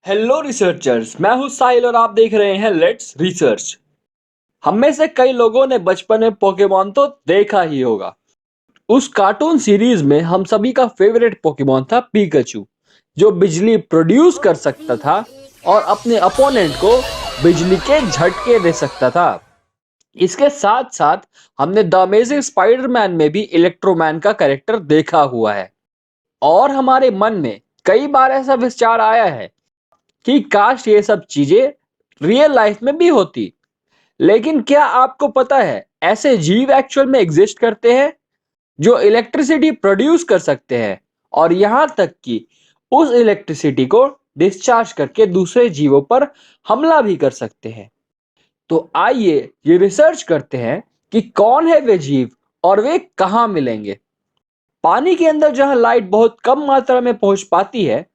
Hello researchers, मैं हूं साहिल और आप देख रहे हैं लेट्स रिसर्च। हम में से कई लोगों ने बचपन में पोकेमॉन तो देखा ही होगा। उस कार्टून सीरीज में हम सभी का फेवरेट पोकेमॉन था पीकाचू, जो बिजली प्रोड्यूस कर सकता था और अपने अपोनेंट को बिजली के झटके दे सकता था। इसके साथ साथ हमने द अमेजिंग स्पाइडरमैन में भी इलेक्ट्रोमैन का कैरेक्टर देखा हुआ है और हमारे मन में कई बार ऐसा विचार आया है कि काश ये सब चीजें रियल लाइफ में भी होती। लेकिन क्या आपको पता है ऐसे जीव एक्चुअल में एग्जिस्ट करते हैं जो इलेक्ट्रिसिटी प्रोड्यूस कर सकते हैं और यहां तक कि उस इलेक्ट्रिसिटी को डिस्चार्ज करके दूसरे जीवों पर हमला भी कर सकते हैं। तो आइए ये रिसर्च करते हैं कि कौन है वे जीव और वे कहां मिलेंगे। पानी के अंदर जहां लाइट बहुत कम मात्रा में पहुंच पाती है,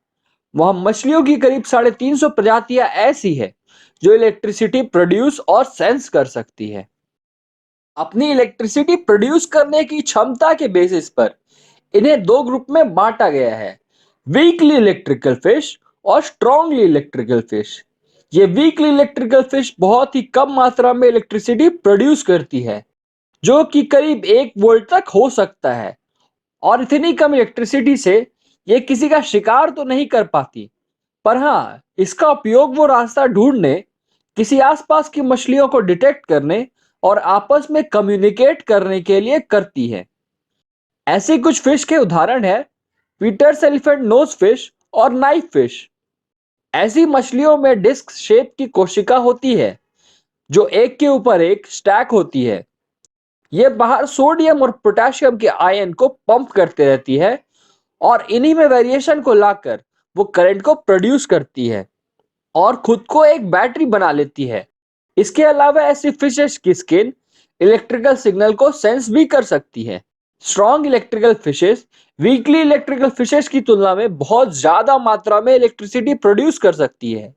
वहां मछलियों की करीब 350 प्रजातियां ऐसी है जो इलेक्ट्रिसिटी प्रोड्यूस और सेंस कर सकती है। अपनी इलेक्ट्रिसिटी प्रोड्यूस करने की क्षमता के बेसिस पर इन्हें दो ग्रुप में बांटा गया है, वीकली इलेक्ट्रिकल फिश और स्ट्रांगली इलेक्ट्रिकल फिश। ये वीकली इलेक्ट्रिकल फिश बहुत ही कम मात्रा में इलेक्ट्रिसिटी प्रोड्यूस करती है, जो कि करीब 1 वोल्ट तक हो सकता है। और इतनी कम इलेक्ट्रिसिटी से ये किसी का शिकार तो नहीं कर पाती, पर हाँ, इसका उपयोग वो रास्ता ढूंढने, किसी आसपास की मछलियों को डिटेक्ट करने और आपस में कम्युनिकेट करने के लिए करती है। ऐसे कुछ फिश के उदाहरण है पीटर्स एलिफेंट नोज फिश और नाइफ फिश। ऐसी मछलियों में डिस्क शेप की कोशिका होती है जो एक के ऊपर एक स्टैक होती है। ये बाहर सोडियम और पोटेशियम के आयन को पंप करते रहती है और इन्हीं में वेरिएशन को लाकर वो करंट को प्रोड्यूस करती है और खुद को एक बैटरी बना लेती है। इसके अलावा ऐसी फिशेस की स्किन इलेक्ट्रिकल सिग्नल को सेंस भी कर सकती है। Strong electrical fishes weekly electrical fishes की तुलना में बहुत ज्यादा मात्रा में इलेक्ट्रिसिटी प्रोड्यूस कर सकती है,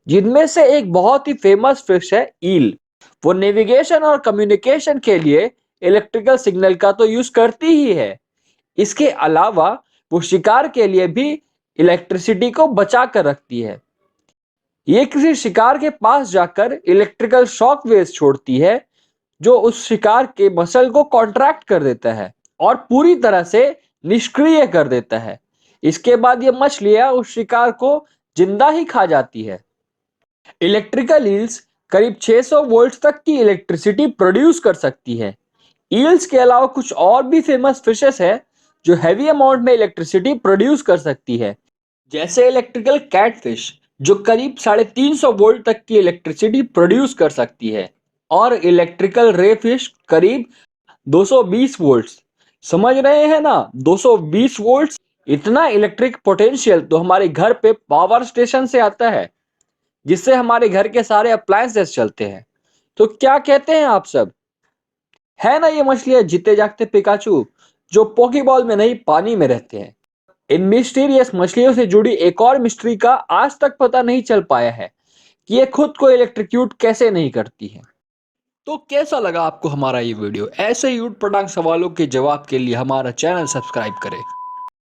जिनमें से एक बहुत ही फेमस फिश है ईल। वो नेविगेशन और कम्युनिकेशन के लिए इलेक्ट्रिकल सिग्नल का तो यूज करती ही है, इसके अलावा वो शिकार के लिए भी इलेक्ट्रिसिटी को बचा कर रखती है। ये किसी शिकार के पास जाकर इलेक्ट्रिकल शॉक वेव्स छोड़ती है, जो उस शिकार के मसल को कॉन्ट्रैक्ट कर देता है और पूरी तरह से निष्क्रिय कर देता है। इसके बाद ये मछलियां उस शिकार को जिंदा ही खा जाती है। इलेक्ट्रिकल ईल्स करीब 600 वोल्ट तक की इलेक्ट्रिसिटी प्रोड्यूस कर सकती है। ईल्स के अलावा कुछ और भी फेमस फिशेस है जो हैवी अमाउंट में इलेक्ट्रिसिटी प्रोड्यूस कर सकती है, जैसे इलेक्ट्रिकल कैटफिश जो करीब 350 वोल्ट तक की इलेक्ट्रिसिटी प्रोड्यूस कर सकती है और इलेक्ट्रिकल रे फिश करीब 220 वोल्ट्स। समझ रहे हैं ना, 220 वोल्ट्स। इतना इलेक्ट्रिक पोटेंशियल तो हमारे घर पे पावर स्टेशन से आता है, जिससे हमारे घर के सारे अप्लायंसेस चलते हैं। तो क्या कहते हैं आप सब? है ना ये मछलियां जीते जागते पिकाचू जो पोकेबॉल में नहीं पानी में रहते हैं। इन मिस्टीरियस मछलियों से जुड़ी एक और मिस्ट्री का आज तक पता नहीं चल पाया है कि ये खुद को इलेक्ट्रिक्यूट कैसे नहीं करती है। तो कैसा लगा आपको हमारा ये वीडियो? ऐसे ही ऊट पटांग सवालों के जवाब के लिए हमारा चैनल सब्सक्राइब करें।